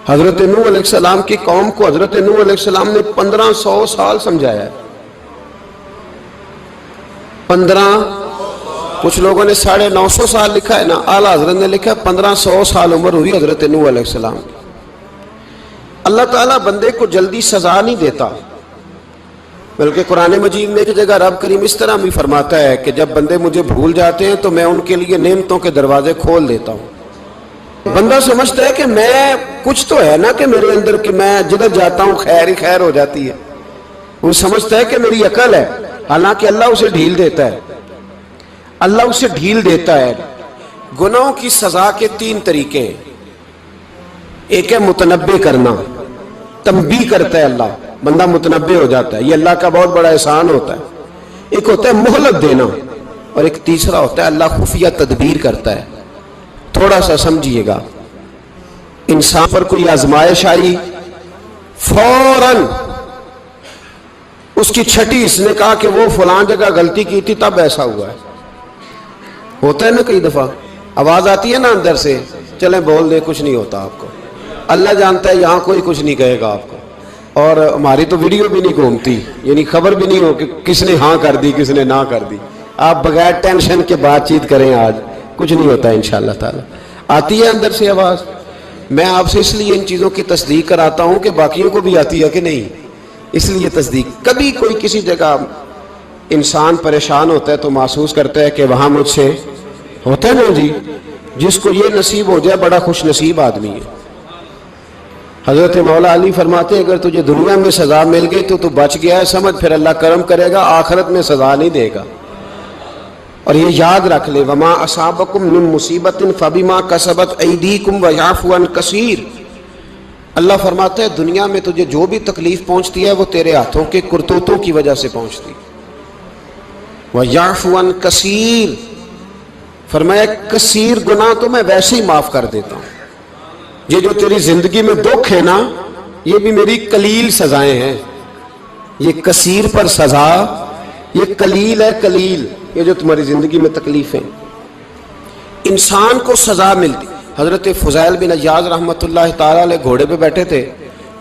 حضرت نوح علیہ السلام کی قوم کو حضرت نوح علیہ السلام نے 1500 سال سمجھایا ہے. 15، کچھ لوگوں نے 950 سال لکھا ہے نا، اعلیٰ حضرت نے لکھا 1500 سال عمر ہوئی حضرت نوح علیہ السلام کی. اللہ تعالیٰ بندے کو جلدی سزا نہیں دیتا، بلکہ قرآن مجید میں ایک جگہ رب کریم اس طرح بھی فرماتا ہے کہ جب بندے مجھے بھول جاتے ہیں تو میں ان کے لیے نعمتوں کے دروازے کھول دیتا ہوں. بندہ سمجھتا ہے کہ میں کچھ تو ہے نا کہ میرے اندر کہ میں جدھر جاتا ہوں خیر ہی خیر ہو جاتی ہے. وہ سمجھتا ہے کہ میری عقل ہے، حالانکہ اللہ اسے ڈھیل دیتا ہے. اللہ اسے ڈھیل دیتا ہے. گناہوں کی سزا کے 3 طریقے ہیں. ایک ہے متنبع کرنا، تنبیہ کرتا ہے اللہ، بندہ متنبع ہو جاتا ہے، یہ اللہ کا بہت بڑا احسان ہوتا ہے. ایک ہوتا ہے مہلت دینا، اور ایک تیسرا ہوتا ہے اللہ خفیہ تدبیر کرتا ہے. تھوڑا سا سمجھیے گا، انسان پر کوئی آزمائش آئی، فوراً اس کی چھٹی اس نے کہا کہ وہ فلان جگہ غلطی کی تھی تب ایسا ہوا ہے. ہوتا ہے نا کئی دفعہ آواز آتی ہے نا اندر سے، چلیں بول دیں کچھ نہیں ہوتا آپ کو. اللہ جانتا ہے یہاں کوئی کچھ نہیں کہے گا آپ کو، اور ہماری تو ویڈیو بھی نہیں گھومتی، یعنی خبر بھی نہیں ہو کہ کس نے ہاں کر دی کس نے نہ کر دی. آپ بغیر ٹینشن کے بات چیت کریں، آج کچھ نہیں ہوتا انشاءاللہ تعالی. آتی ہے اندر سے آواز. میں آپ سے اس لیے ان چیزوں کی تصدیق کراتا ہوں کہ باقیوں کو بھی آتی ہے کہ نہیں، اس لیے تصدیق. کبھی کوئی کسی جگہ انسان پریشان ہوتا ہے تو محسوس کرتا ہے کہ وہاں مجھ سے ہوتا ہے نا جی، جس کو یہ نصیب ہو جائے بڑا خوش نصیب آدمی ہے. حضرت مولا علی فرماتے ہیں اگر تجھے دنیا میں سزا مل گئی تو بچ گیا ہے، سمجھ پھر اللہ کرم کرے گا، آخرت میں سزا نہیں دے گا. اور یہ یاد رکھ لے، وما اصابکم من مصیبت فبما کسبت ایدیکم ویعفو عن کثیر. اللہ فرماتا ہے دنیا میں تجھے جو بھی تکلیف پہنچتی ہے وہ تیرے ہاتھوں کے کرتوتوں کی وجہ سے پہنچتی. ویعفو عن کثیر، فرمایا کثیر گناہ تو میں ویسے ہی معاف کر دیتا ہوں. یہ جو تیری زندگی میں دکھ ہے نا، یہ بھی میری قلیل سزائیں ہیں. یہ کثیر پر سزا، یہ قلیل ہے، قلیل یہ جو تمہاری زندگی میں تکلیف ہیں. انسان کو سزا ملتی. حضرت فضیل بن عیاض رحمۃ اللہ تعالی علیہ گھوڑے پہ بیٹھے تھے،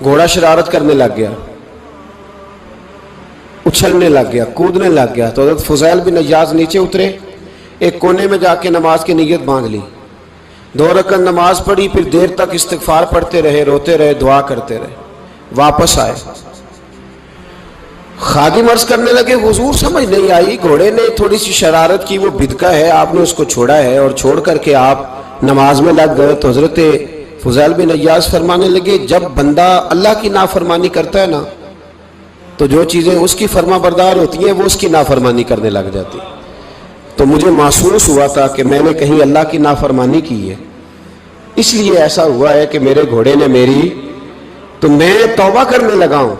گھوڑا شرارت کرنے لگ گیا، اچھلنے لگ گیا، کودنے لگ گیا. تو حضرت فضیل بن عیاض نیچے اترے، ایک کونے میں جا کے نماز کی نیت باندھ لی، 2 رکعت نماز پڑھی، پھر دیر تک استغفار پڑھتے رہے، روتے رہے، دعا کرتے رہے. واپس آئے، خادم عرض کرنے لگے حضور سمجھ نہیں آئی، گھوڑے نے تھوڑی سی شرارت کی، وہ بدکا ہے، آپ نے اس کو چھوڑا ہے اور چھوڑ کر کے آپ نماز میں لگ گئے. تو حضرت فضیل بن عیاض فرمانے لگے جب بندہ اللہ کی نافرمانی کرتا ہے نا تو جو چیزیں اس کی فرما بردار ہوتی ہیں وہ اس کی نافرمانی کرنے لگ جاتی. تو مجھے محسوس ہوا تھا کہ میں نے کہیں اللہ کی نافرمانی کی ہے، اس لیے ایسا ہوا ہے کہ میرے گھوڑے نے میری، تو میں توبہ کرنے لگا ہوں.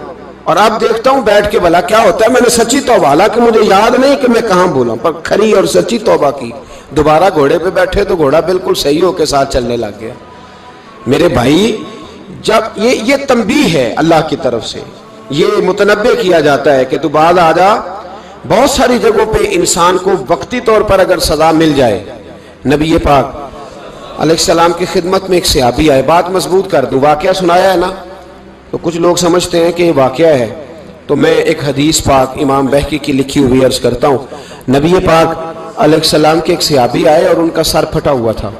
اور اب دیکھتا ہوں بیٹھ کے بھلا کیا ہوتا ہے. میں نے سچی توبہ، حالانکہ مجھے یاد نہیں کہ میں کہاں بولا، پر کھری اور سچی توبہ کی. دوبارہ گھوڑے پہ بیٹھے تو گھوڑا بالکل صحیح ہو کے ساتھ چلنے لگ گیا. میرے بھائی جب یہ تنبیہ ہے اللہ کی طرف سے، یہ متنبع کیا جاتا ہے کہ تو بعد آ جا. بہت ساری جگہوں پہ انسان کو وقتی طور پر اگر سزا مل جائے، نبی پاک علیہ السلام کی خدمت میں ایک صحابی آئے، بات مضبوط کر دوں، واقعہ سنایا ہے نا تو کچھ لوگ سمجھتے ہیں کہ یہ واقعہ ہے، تو میں ایک حدیث پاک امام بہقی کی لکھی ہوئی عرض کرتا ہوں. نبی پاک علیہ السلام کے ایک صحابی آئے اور ان کا سر پھٹا ہوا تھا،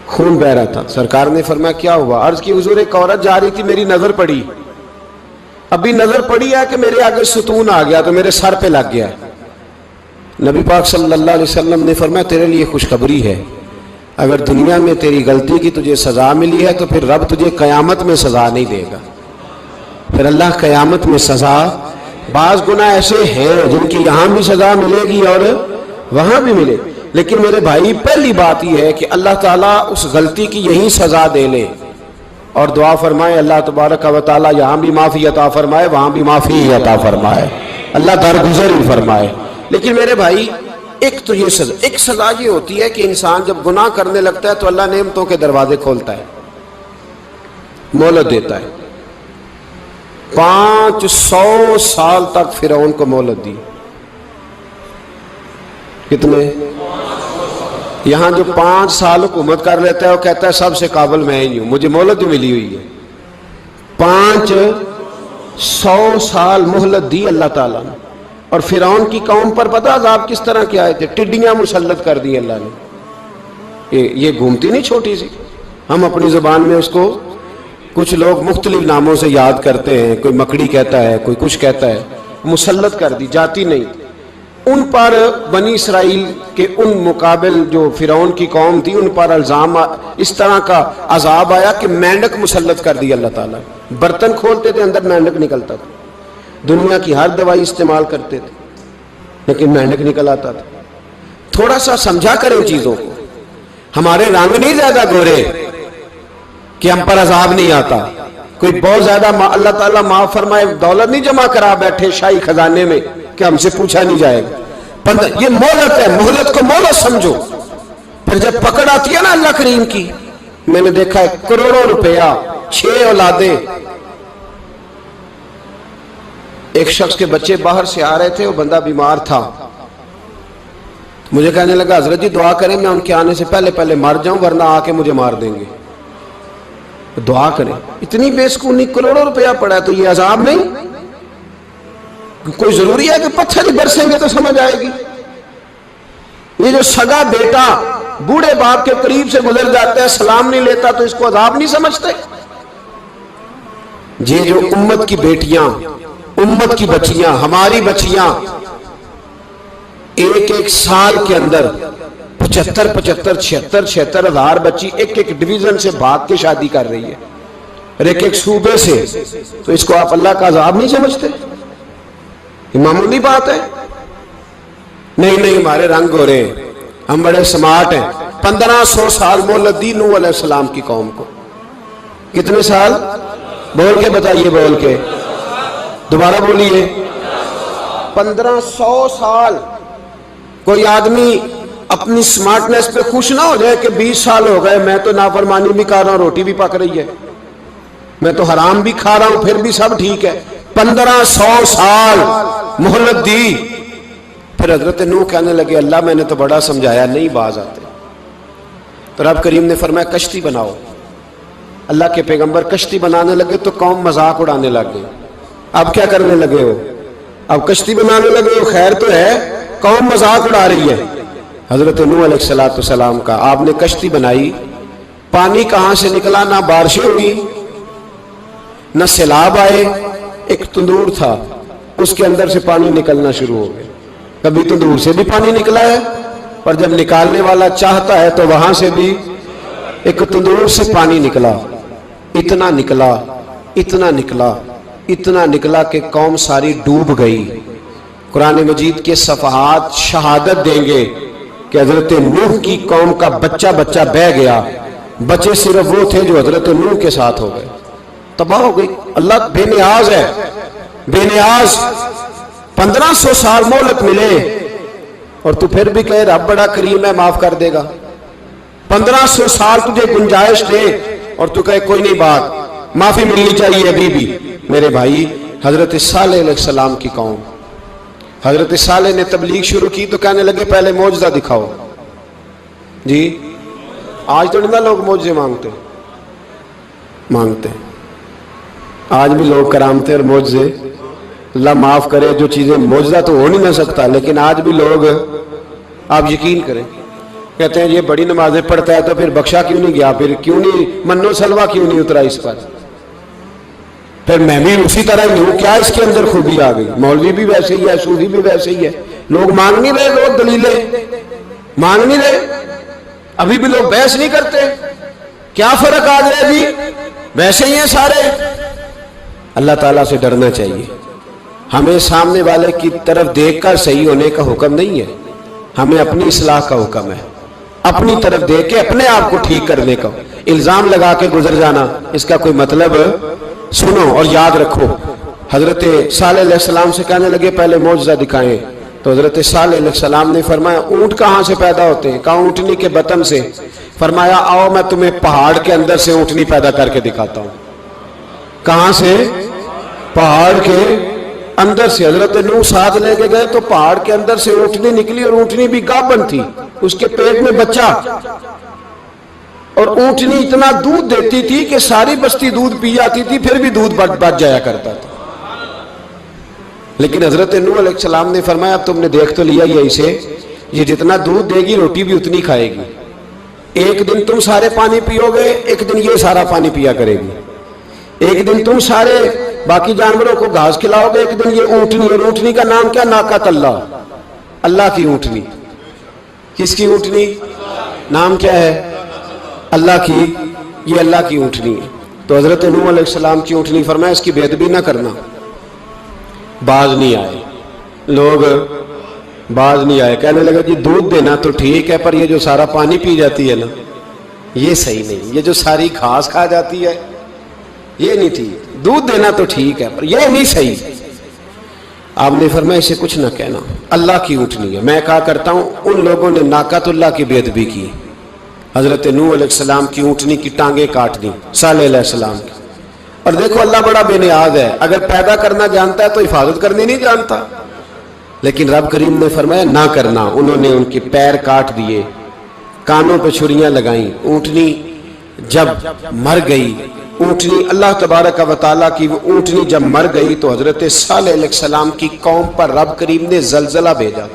خون بہ رہا تھا. سرکار نے فرمایا کیا ہوا؟ عرض کی حضور ایک عورت جا رہی تھی، میری نظر پڑی، ابھی نظر پڑی ہے کہ میرے آگے ستون آ گیا تو میرے سر پہ لگ گیا. نبی پاک صلی اللہ علیہ وسلم نے فرمایا تیرے لیے خوشخبری ہے، اگر دنیا میں تیری غلطی کی تجھے سزا ملی ہے تو پھر رب تجھے قیامت میں سزا نہیں دے گا. پھر اللہ قیامت میں سزا، بعض گناہ ایسے ہیں جن کی یہاں بھی سزا ملے گی اور وہاں بھی ملے، لیکن میرے بھائی پہلی بات یہ ہے کہ اللہ تعالیٰ اس غلطی کی یہی سزا دے لے اور دعا فرمائے اللہ تبارک و تعالیٰ یہاں بھی معافی عطا فرمائے، وہاں بھی معافی عطا فرمائے، اللہ درگزر ہی فرمائے. لیکن میرے بھائی ایک تو یہ سزا، ایک سزا یہ ہوتی ہے کہ انسان جب گناہ کرنے لگتا ہے تو اللہ نعمتوں کے دروازے کھولتا ہے، مہلت دیتا ہے. 500 سال تک فرعون کو مہلت دی. کتنے؟ یہاں جو 5 سال حکومت کر لیتا ہے وہ کہتا ہے سب سے قابل میں ہی ہوں، مجھے مہلت ملی ہوئی ہے۔ 500 سال مہلت دی اللہ تعالیٰ نے، اور فرعون کی قوم پر پتہ عذاب کس طرح کے آئے تھے؟ ٹڈیاں مسلط کر دی اللہ نے۔ یہ گھومتی نہیں چھوٹی سی، ہم اپنی زبان میں اس کو کچھ لوگ مختلف ناموں سے یاد کرتے ہیں، کوئی مکڑی کہتا ہے، کوئی کچھ کہتا ہے، مسلط کر دی، جاتی نہیں۔ ان پر بنی اسرائیل کے ان مقابل جو فرعون کی قوم تھی ان پر الزام اس طرح کا عذاب آیا کہ مینڈک مسلط کر دی اللہ تعالیٰ۔ برتن کھولتے تھے اندر مینڈک نکلتا تھا، دنیا کی ہر دوائی استعمال کرتے تھے لیکن مینڈک نکل آتا تھا۔ تھوڑا سا سمجھا کریں چیزوں کو، ہمارے رنگ نہیں زیادہ گورے کہ ہم پر عذاب نہیں آتا، کوئی بہت زیادہ اللہ تعالیٰ معاف فرمائے دولت نہیں جمع کرا بیٹھے شاہی خزانے میں کہ ہم سے پوچھا نہیں جائے گا۔ یہ مہلت ہے، مہلت کو مہلت سمجھو۔ پھر جب پکڑ آتی ہے نا اللہ کریم کی، میں نے دیکھا ہے کروڑوں روپیہ، 6 اولادیں، ایک شخص کے بچے باہر سے آ رہے تھے، وہ بندہ بیمار تھا، مجھے کہنے لگا حضرت جی دعا کریں میں ان کے آنے سے پہلے مر جاؤں ورنہ آ کے مجھے مار دیں گے، دعا کریں۔ اتنی بے سکونی، کروڑوں روپیہ پڑا ہے تو یہ عذاب نہیں؟ کوئی ضروری ہے کہ پتھر ہی برسیں گے تو سمجھ آئے گی؟ یہ جو سگا بیٹا بوڑھے باپ کے قریب سے گزر جاتا ہے سلام نہیں لیتا تو اس کو عذاب نہیں سمجھتے؟ یہ جو امت کی بیٹیاں، امت کی بچیاں، ہماری بچیاں ایک سال کے اندر 75,000 ہزار بچی ایک ڈویژن سے بھاگ کے شادی کر رہی ہے، اور ایک صوبے سے، تو اس کو آپ اللہ کا عذاب نہیں سمجھتے؟ یہ معمولی بات ہے؟ نہیں ہمارے رنگ ہو رہے ہیں، ہم بڑے سمارٹ ہیں۔ 1500 سال مہلت دی نوح علیہ السلام کی قوم کو۔ کتنے سال؟ بول کے بتائیے، بول کے دوبارہ بولیے۔ 1500 سال۔ کوئی آدمی اپنی سمارٹنس پہ خوش نہ ہو جائے کہ 20 سال ہو گئے میں تو نافرمانی بھی کر رہا ہوں، روٹی بھی پک رہی ہے، میں تو حرام بھی کھا رہا ہوں، پھر بھی سب ٹھیک ہے۔ 1500 سال مہلت دی۔ پھر حضرت نوح کہنے لگے اللہ میں نے تو بڑا سمجھایا، نہیں باز آتے، تو رب کریم نے فرمایا کشتی بناؤ۔ اللہ کے پیغمبر کشتی بنانے لگے تو قوم مذاق اڑانے لگ گئی۔ اب کیا کرنے لگے ہو؟ اب کشتی بنانے لگے ہو، خیر تو ہے، قوم مذاق اڑا رہی ہے۔ حضرت نوح علیہ السلام کا آپ نے کشتی بنائی، پانی کہاں سے نکلا؟ نہ بارشیں ہوئی نہ سیلاب آئے، ایک تندور تھا اس کے اندر سے پانی نکلنا شروع ہو گیا۔ کبھی تندور سے بھی پانی نکلا ہے، پر جب نکالنے والا چاہتا ہے تو وہاں سے بھی ایک تندور سے پانی نکلا، اتنا نکلا، اتنا نکلا، اتنا نکلا کہ قوم ساری ڈوب گئی۔ قرآن مجید کے صفحات شہادت دیں گے کہ حضرت نوح کی قوم کا بچہ بہ گیا، بچے صرف وہ تھے جو حضرت نوح کے ساتھ ہو گئے، تباہ ہو گئی۔ اللہ بے نیاز ہے، بے نیاز۔ 1500 سال مہلت ملے اور تو پھر بھی کہے رب بڑا کریم ہے معاف کر دے گا۔ 1500 سال تجھے گنجائش دے اور تو کہے کوئی نہیں، بات معافی ملنی چاہیے ابھی بھی۔ میرے بھائی، حضرت صالح علیہ السلام کی قوم، حضرت صالح نے تبلیغ شروع کی تو کہنے لگے پہلے معجزہ دکھاؤ۔ جی آج تو نہیں لوگ معجزے مانگتے ہیں، آج بھی لوگ کرامتیں اور معجزے، اللہ معاف کرے، جو چیزیں معجزہ تو ہو نہیں نہ سکتا، لیکن آج بھی لوگ، آپ یقین کریں، کہتے ہیں یہ بڑی نمازیں پڑھتا ہے تو پھر بخشا کیوں نہیں گیا، پھر کیوں نہیں منو سلوا کیوں نہیں اترا اس پر، پھر میں بھی اسی طرح ہی ہوں، کیا اس کے اندر خوبی آ گئی؟ مولوی بھی ویسے ہی ہے، صوفی بھی ویسے ہی ہے، لوگ مانگ نہیں رہے، لوگ دلیلیں مانگ نہیں رہے، ابھی بھی لوگ بحث نہیں کرتے، کیا فرق آ گیا جی؟ ویسے ہی ہیں سارے۔ اللہ تعالیٰ سے ڈرنا چاہیے، ہمیں سامنے والے کی طرف دیکھ کر صحیح ہونے کا حکم نہیں ہے، ہمیں اپنی اصلاح کا حکم ہے، اپنی طرف دیکھ کے اپنے آپ کو ٹھیک کرنے کا۔ الزام لگا کے گزر جانا اس کا کوئی مطلب؟ سنو اور یاد رکھو، حضرت صالح علیہ السلام سے کہنے لگے پہلے معجزہ دکھائیں، تو حضرت صالح علیہ السلام نے فرمایا اونٹ کہاں سے پیدا ہوتے ہیں؟ کہا اونٹنی کے بطن سے۔ فرمایا آؤ میں تمہیں پہاڑ کے اندر سے اونٹنی پیدا کر کے دکھاتا ہوں۔ کہاں سے؟ پہاڑ کے اندر سے۔ حضرت نوح ساتھ لے کے گئے تو پہاڑ کے اندر سے اونٹنی نکلی، اور اونٹنی بھی گابن تھی، اس کے پیٹ میں بچہ، اور اونٹنی اتنا دودھ دیتی تھی کہ ساری بستی دودھ پی جاتی تھی، پھر بھی دودھ بچ جایا کرتا تھا۔ لیکن حضرت نوح علیہ السلام نے فرمایا اب تم نے دیکھ تو لیا یہ اسے، یہ جتنا دودھ دے گی روٹی بھی اتنی کھائے گی، ایک دن تم سارے پانی پیو گے، ایک دن یہ سارا پانی پیا کرے گی، ایک دن تم سارے باقی جانوروں کو گھاس کھلاؤ گے، ایک دن یہ اونٹنی، اور اونٹنی کا نام کیا؟ ناقۃ اللہ، اللہ کی اونٹنی۔ کس کی اونٹنی؟ نام کیا ہے؟ اللہ کی، یہ اللہ کی اونٹنی ہے۔ تو حضرت نوح علیہ السلام کی اونٹنی فرمایا اس کی بے ادبی نہ کرنا۔ باز نہیں آئے لوگ، باز نہیں آئے، کہنے لگا جی دودھ دینا تو ٹھیک ہے، پر یہ جو سارا پانی پی جاتی ہے نا یہ صحیح نہیں، یہ جو ساری گھاس کھا جاتی ہے یہ نہیں ٹھیک، دودھ دینا تو ٹھیک ہے پر یہ نہیں صحیح۔ آپ نے فرمایا اسے کچھ نہ کہنا، اللہ کی اونٹنی ہے۔ میں کہا کرتا ہوں ان لوگوں نے ناقۃ اللہ کی بے ادبی کی، حضرت نوح علیہ السلام کی اونٹنی کی ٹانگیں کاٹ دی، صالح علیہ السلام کی۔ اور دیکھو اللہ بڑا بے نیاز ہے، اگر پیدا کرنا جانتا ہے تو حفاظت کرنی نہیں جانتا، لیکن رب کریم نے فرمایا نہ کرنا۔ انہوں نے ان کے پیر کاٹ دیے، کانوں پہ چھریاں لگائیں۔ اونٹنی جب مر گئی، اونٹنی اللہ تبارک و تعالیٰ کی وہ اونٹنی جب مر گئی تو حضرت صالح علیہ السلام کی قوم پر رب کریم نے زلزلہ بھیجا،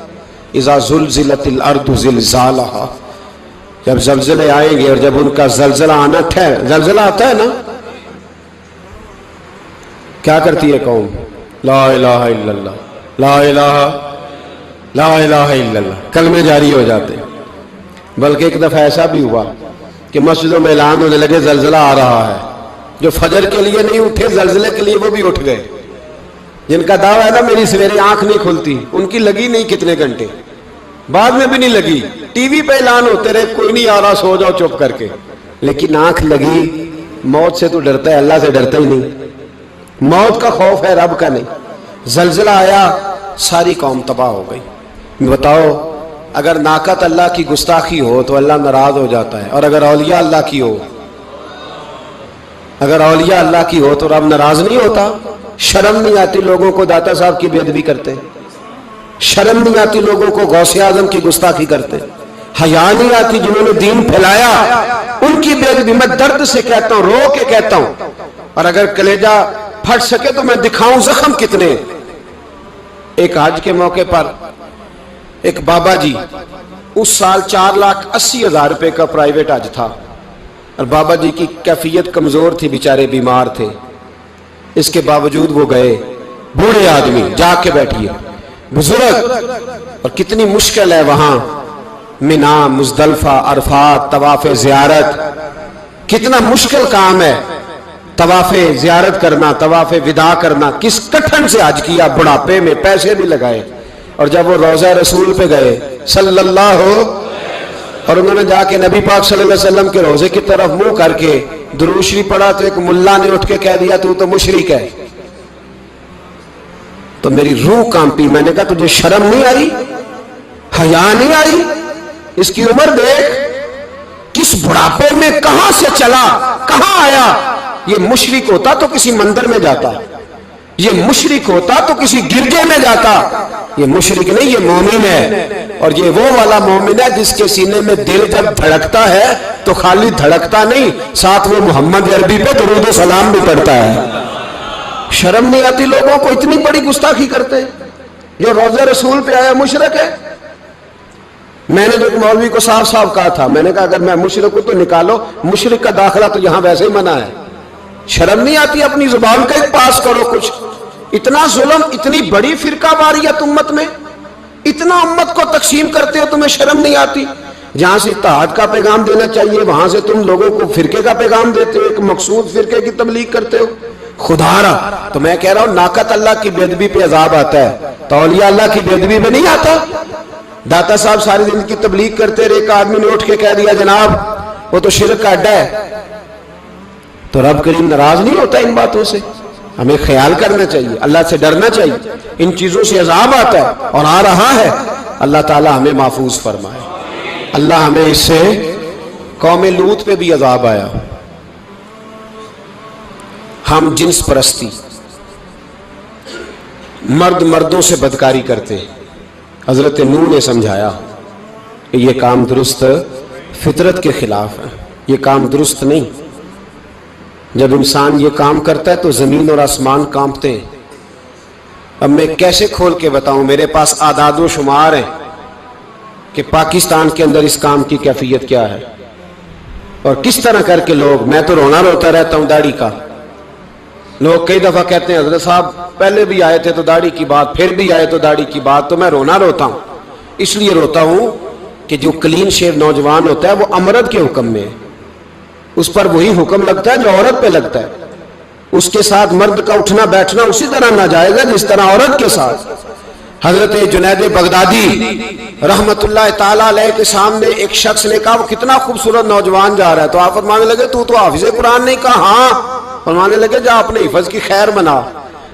اذا زلزلت الارض زلزالہا، جب زلزلے آئیں گے اور جب ان کا زلزلہ آنا زلزلہ آتا ہے نا، کیا کرتی ہے قوم؟ لا الہ الا اللہ، لا الہ الا اللہ، کلمے جاری ہو جاتے۔ بلکہ ایک دفعہ ایسا بھی ہوا کہ مسجدوں میں اعلان ہونے لگے زلزلہ آ رہا ہے، جو فجر کے لیے نہیں اٹھے زلزلے کے لیے وہ بھی اٹھ گئے، جن کا دعویٰ ہے نا میری سویرے آنکھ نہیں کھلتی، ان کی لگی نہیں کتنے گھنٹے، بعد میں بھی نہیں لگی، ٹی وی پہ اعلان ہوتے رہے کوئی نہیں آ رہا سو جاؤ چپ کر کے، لیکن آنکھ لگی۔ موت سے تو ڈرتا ہے، اللہ سے ڈرتا ہی نہیں، موت کا خوف ہے رب کا نہیں۔ زلزلہ آیا، ساری قوم تباہ ہو گئی۔ بتاؤ اگر ناقۃ اللہ کی گستاخی ہو تو اللہ ناراض ہو جاتا ہے، اور اگر اولیاء اللہ کی ہو، اگر اولیاء اللہ کی ہو تو رب ناراض نہیں ہوتا؟ شرم نہیں آتی لوگوں کو داتا صاحب کی بے ادبی کرتے، شرم نہیں آتی لوگوں کو غوث اعظم کی گستاخی کرتے، حیا نہیں آتی جنہوں نے دین پھیلایا ان کی بے ادبی؟ میں درد سے کہتا ہوں، رو کے کہتا ہوں، اور اگر کلیجہ پھٹ سکے تو میں دکھاؤں زخم کتنے۔ ایک حج کے موقع پر ایک بابا جی، اس سال 4,80,000 روپے کا پرائیویٹ حج تھا، اور بابا جی کی کیفیت کمزور تھی، بیچارے بیمار تھے، اس کے باوجود وہ گئے، بوڑھے آدمی، جا کے بیٹھیے بزرگ، اور کتنی مشکل ہے وہاں منا، مزدلفہ، عرفات، طواف زیارت، کتنا مشکل کام ہے طواف زیارت کرنا، طواف وداع کرنا، کس کٹھن سے حج کیا، بڑھاپے میں پیسے بھی لگائے، اور جب وہ روضہ رسول پہ گئے صلی اللہ، اور انہوں نے جا کے نبی پاک صلی اللہ علیہ وسلم کے روضے کی طرف منہ کر کے درود شریف پڑھا تو ایک ملا نے اٹھ کے کہہ دیا تو مشرک ہے۔ تو میری روح کانپی، میں نے کہا تجھے شرم نہیں آئی، حیا نہیں آئی؟ اس کی عمر دیکھ، کس بڑھاپے میں کہاں سے چلا، کہاں آیا۔ یہ مشرک ہوتا تو کسی مندر میں جاتا، یہ مشرک ہوتا تو کسی گرجے میں جاتا، یہ مشرک نہیں، یہ مومن ہے، اور یہ وہ والا مومن ہے جس کے سینے میں دل جب دھڑکتا ہے تو خالی دھڑکتا نہیں، ساتھ وہ محمد عربی پہ درود و سلام بھی پڑھتا ہے۔ شرم نہیں آتی لوگوں کو؟ اتنی بڑی گستاخی کرتے، جو روضہ رسول پہ آیا مشرک ہے۔ میں نے جو مولوی کو صاف صاف کہا تھا، میں نے کہا اگر میں مشرک ہوں تو نکالو، مشرک کا داخلہ تو یہاں ویسے ہی منع ہے۔ شرم نہیں آتی؟ اپنی زبان کا ایک پاس کرو کچھ۔ اتنا ظلم، اتنی بڑی فرقہ واریت امت میں، اتنا امت کو تقسیم کرتے ہو، تمہیں شرم نہیں آتی؟ جہاں سے اتحاد کا پیغام دینا چاہیے وہاں سے تم لوگوں کو فرقے کا پیغام دیتے ہو، ایک مقصود فرقے کی تبلیغ کرتے ہو۔ خدا رہا تو میں کہہ رہا ہوں ناقۃ اللہ کی بے ادبی پہ عذاب آتا ہے، تو اولیاء اللہ کی بے ادبی پہ نہیں آتا؟ داتا صاحب ساری زندگی تبلیغ کرتے رہے، ایک آدمی نے اٹھ کے کہہ دیا جناب وہ تو شرک کا اڈا ہے، تو رب کریم ناراض نہیں ہوتا ان باتوں سے؟ ہمیں خیال کرنا چاہیے، اللہ سے ڈرنا چاہیے، ان چیزوں سے عذاب آتا ہے اور آ رہا ہے، اللہ تعالی ہمیں محفوظ فرمائے۔ اللہ ہمیں اس سے، قوم لوط پہ بھی عذاب آیا، ہم جنس پرستی، مرد مردوں سے بدکاری کرتے، حضرت نوح نے سمجھایا کہ یہ کام درست فطرت کے خلاف ہے، یہ کام درست نہیں۔ جب انسان یہ کام کرتا ہے تو زمین اور آسمان کانپتے ہیں۔ اب میں کیسے کھول کے بتاؤں، میرے پاس اعداد و شمار ہیں کہ پاکستان کے اندر اس کام کی کیفیت کیا ہے اور کس طرح کر کے لوگ، میں تو رونا روتا رہتا ہوں داڑھی کا۔ لوگ کئی دفعہ کہتے ہیں حضرت صاحب پہلے بھی آئے تھے تو داڑھی کی بات، پھر بھی آئے تو داڑھی کی بات، تو میں رونا روتا ہوں۔ اس لیے روتا ہوں کہ جو کلین شیو نوجوان ہوتا ہے وہ امرد کے حکم میں ہے، اس پر وہی حکم لگتا ہے جو عورت پہ لگتا ہے۔ اس کے ساتھ مرد کا اٹھنا بیٹھنا اسی طرح ناجائز ہے جس طرح عورت کے ساتھ۔ حضرت جنید بغدادی رحمت اللہ تعالیٰ علیہ کے سامنے ایک شخص نے کہا وہ کتنا خوبصورت نوجوان جا رہا ہے، تو آپ فرمانے لگے تو حافظ قرآن نہیں؟ کہا ہاں۔ فرمانے لگے جا اپنے حفظ کی خیر بنا۔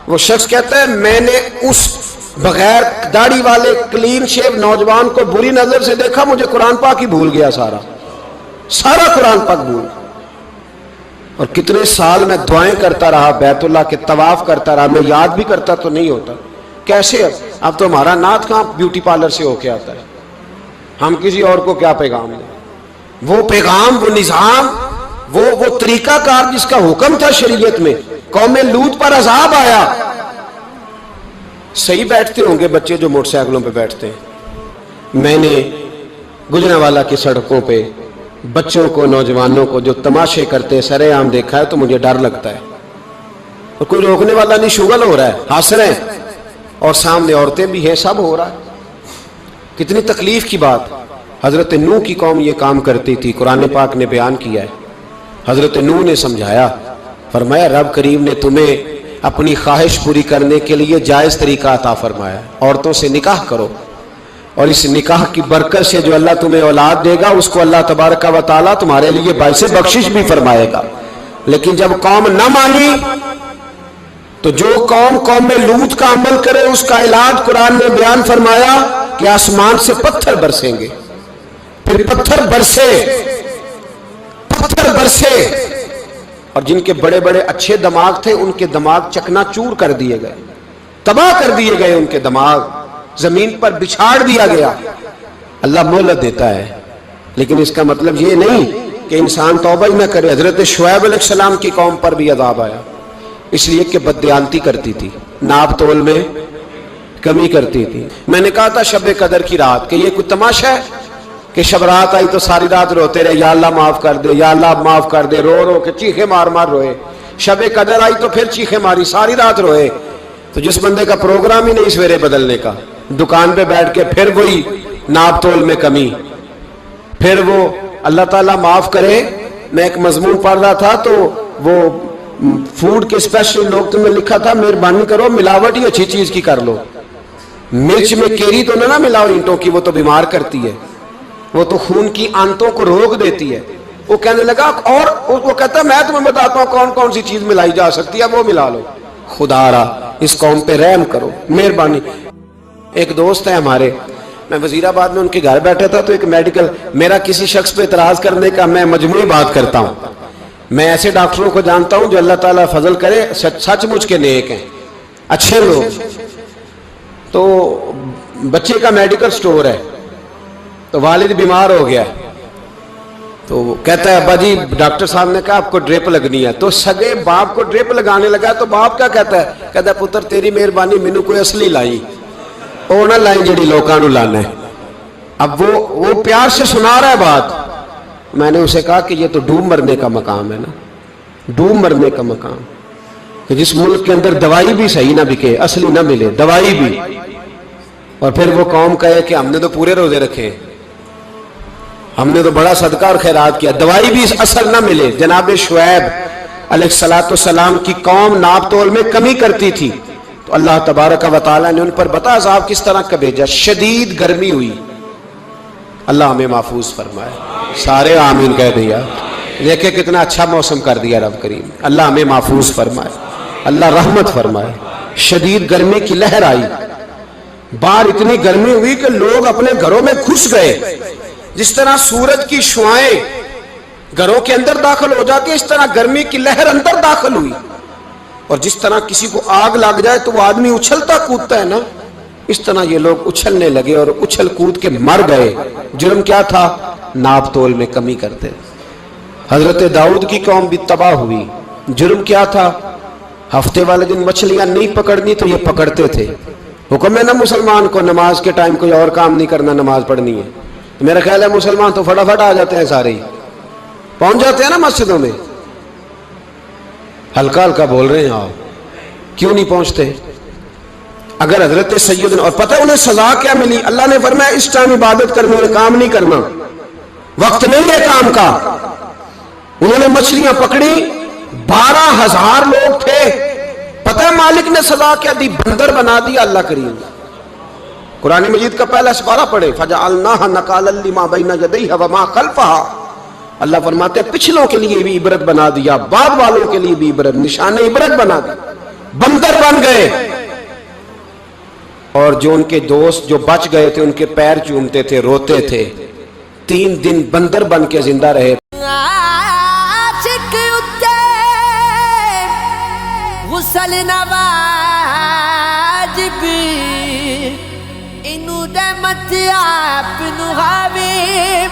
وہ شخص کہتا ہے میں نے اس بغیر داڑھی والے کلین شیو نوجوان کو بری نظر سے دیکھا، مجھے قرآن پاک ہی بھول گیا، سارا قرآن پاک بھول۔ اور کتنے سال میں دعائیں کرتا رہا، بیت اللہ کے طواف کرتا رہا، میں یاد بھی کرتا تو نہیں ہوتا۔ کیسے اب تو ہمارا نعت کہاں بیوٹی پارلر سے ہو کے آتا ہے، ہم کسی اور کو کیا پیغام دیں؟ وہ پیغام، وہ نظام، وہ طریقہ کار جس کا حکم تھا شریعت میں، قوم لوط پر عذاب آیا۔ صحیح بیٹھتے ہوں گے بچے جو موٹر سائیکلوں پہ بیٹھتے ہیں، میں نے گجرانوالہ کی سڑکوں پہ بچوں کو، نوجوانوں کو جو تماشے کرتے سرے عام دیکھا ہے تو مجھے ڈر لگتا ہے، اور کوئی روکنے والا نہیں، شغل ہو رہا ہے، ہنس رہے ہیں، اور سامنے عورتیں بھی ہیں، سب ہو رہا ہے۔ کتنی تکلیف کی بات۔ حضرت نوح کی قوم یہ کام کرتی تھی، قرآن پاک نے بیان کیا ہے۔ حضرت نوح نے سمجھایا، فرمایا رب کریم نے تمہیں اپنی خواہش پوری کرنے کے لیے جائز طریقہ عطا فرمایا، عورتوں سے نکاح کرو، اور اس نکاح کی برکت سے جو اللہ تمہیں اولاد دے گا اس کو اللہ تبارک و تعالیٰ تمہارے لیے باعث بخشش بھی فرمائے گا۔ لیکن جب قوم نہ مانی تو جو قوم لوط کا عمل کرے اس کا علاج قرآن نے بیان فرمایا کہ آسمان سے پتھر برسیں گے، پھر پتھر برسے، اور جن کے بڑے بڑے اچھے دماغ تھے ان کے دماغ چکنا چور کر دیے گئے، تباہ کر دیے گئے، ان کے دماغ زمین پر بچھاڑ دیا گیا۔ اللہ مہلت دیتا ہے، لیکن اس کا مطلب یہ نہیں کہ انسان توبہ ہی نہ کرے۔ حضرت شعیب علیہ السلام کی قوم پر بھی عذاب آیا، اس لیے کہ بددیانتی کرتی تھی، ناپ تول میں کمی کرتی تھی۔ میں نے کہا تھا شب قدر کی رات کہ یہ کوئی تماشا ہے کہ شب رات آئی تو ساری رات روتے رہے، یا اللہ معاف کر دے، یا اللہ معاف کر دے، رو رو کے چیخے مار مار روئے۔ شب قدر آئی تو پھر چیخے ماری، ساری رات روئے۔ تو جس بندے کا پروگرام ہی نہیں سویرے بدلنے کا، دکان پہ بیٹھ کے پھر وہی ناپ تول میں کمی، پھر وہ اللہ تعالیٰ معاف کرے۔ میں ایک مضمون پڑھ رہا تھا تو وہ فوڈ کے اسپیشل لوگ میں لکھا تھا مہربانی کرو ملاوٹ ہی اچھی چیز کی کر لو، مرچ میں کیری تو نہ ملاؤ اینٹوں کی، وہ تو بیمار کرتی ہے، وہ تو خون کی آنتوں کو روک دیتی ہے۔ وہ کہنے لگا، اور وہ کہتا ہے میں تمہیں بتاتا ہوں کون کون سی چیز ملائی جا سکتی ہے، وہ ملا لو۔ خدا را اس قوم پہ رحم کرو، مہربانی۔ ایک دوست ہے ہمارے، میں وزیر آباد میں ان کے گھر بیٹھا تھا تو ایک میڈیکل، میرا کسی شخص پہ اعتراض کرنے کا میں مجموعی بات کرتا ہوں۔ میں ایسے ڈاکٹروں کو جانتا ہوں جو اللہ تعالیٰ فضل کرے سچ مچ کے نیک ہیں، اچھے لوگ۔ تو بچے کا میڈیکل سٹور ہے، تو والد بیمار ہو گیا، تو کہتا ہے ابا جی ڈاکٹر صاحب نے کہا آپ کو ڈرپ لگنی ہے، تو سگے باپ کو ڈرپ لگانے لگا، تو باپ کیا کہتا ہے پتر تیری مہربانی مینو کوئی اصلی لائی، وہ نہ لائیں جڑی لوکاں نو لانا ہے۔ اب وہ پیار سے سنا رہا ہے بات۔ میں نے اسے کہا کہ یہ تو ڈوب مرنے کا مقام ہے نا، ڈوب مرنے کا مقام، کہ جس ملک کے اندر دوائی بھی صحیح نہ بکے، اصلی نہ ملے دوائی بھی، اور پھر وہ قوم کہے کہ ہم نے تو پورے روزے رکھے، ہم نے تو بڑا صدقہ اور خیرات کیا، دوائی بھی اثر نہ ملے۔ جناب شعیب علیہ السلام کی قوم ناپ تول میں کمی کرتی تھی، تو اللہ تبارک و تعالیٰ نے ان پر بتا عذاب کس طرح کا بھیجا، شدید گرمی ہوئی۔ اللہ ہمیں محفوظ فرمائے، سارے آمین کہہ دیا۔ دیکھیں کتنا اچھا موسم کر دیا رب کریم، اللہ ہمیں محفوظ فرمائے، اللہ رحمت فرمائے۔ شدید گرمی کی لہر آئی، باہر اتنی گرمی ہوئی کہ لوگ اپنے گھروں میں گھس گئے، جس طرح سورج کی شعائیں گھروں کے اندر داخل ہو جاتی ہے، اس طرح گرمی کی لہر اندر داخل ہوئی۔ اور جس طرح کسی کو آگ لگ جائے تو وہ آدمی اچھلتا کودتا ہے نا، اس طرح یہ لوگ اچھلنے لگے اور اچھل کود کے مر گئے. جرم کیا تھا؟ ناپ تول میں کمی کرتے. حضرت داؤد کی قوم بھی تباہ ہوئی. جرم کیا تھا؟ ہفتے والے دن مچھلیاں نہیں پکڑنی تو یہ پکڑتے تھے. حکم ہے نا مسلمان کو نماز کے ٹائم کوئی اور کام نہیں کرنا, نماز پڑھنی ہے. میرا خیال ہے مسلمان تو فٹافٹ آ جاتے ہیں, سارے ہی پہنچ جاتے ہیں نا مسجدوں میں. ہلکا ہلکا بول رہے ہیں آپ, کیوں نہیں پہنچتے؟ اگر حضرت سیدنا, اور پتہ انہیں سزا کیا ملی؟ اللہ نے فرمایا اس ٹائم عبادت کرنا, کام نہیں کرنا, وقت نہیں ہے کام کا. انہوں نے مچھلیاں پکڑی, 12,000 لوگ تھے. پتہ ہے مالک نے سزا کیا دی؟ بندر بنا دیا اللہ کریم. قرآن مجید کا پہلا سپارہ پڑھے, فَجَعَلْنَاهَا نَكَالًا لِمَا بَيْنَ يَدَيْهَا وَمَا خَلْفَهَا. اللہ فرماتے ہیں پچھلوں کے لیے بھی عبرت بنا دیا, بعد والوں کے لیے بھی عبرت, نشان عبرت بنا دیا. بندر بن گئے, اور جو ان کے دوست جو بچ گئے تھے ان کے پیر چومتے تھے, روتے تھے. 3 دن بندر بن کے زندہ رہے. غسل نواجب انو دمت آپ نو حبیب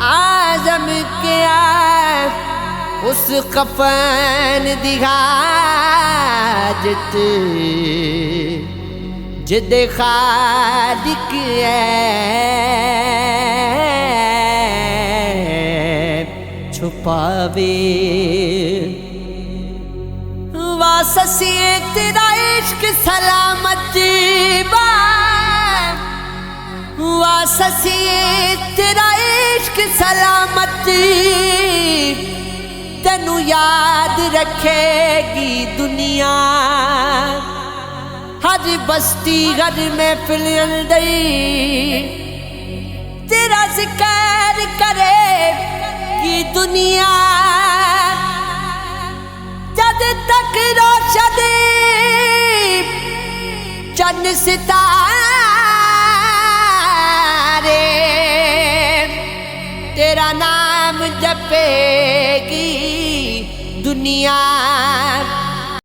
آزم کیا اس کفن دی حاجت جد خالق چھپاوے. واسسی تیرا عشق سلامتی واسسی تیرا عشق سلامتی تینو یاد رکھے گی دنیا. ہر بستی ہر محفل اندر تیرا ذکر کرے گی دنیا. جد تک روشن چند ستارے تیرا نام جپے گی دنیا.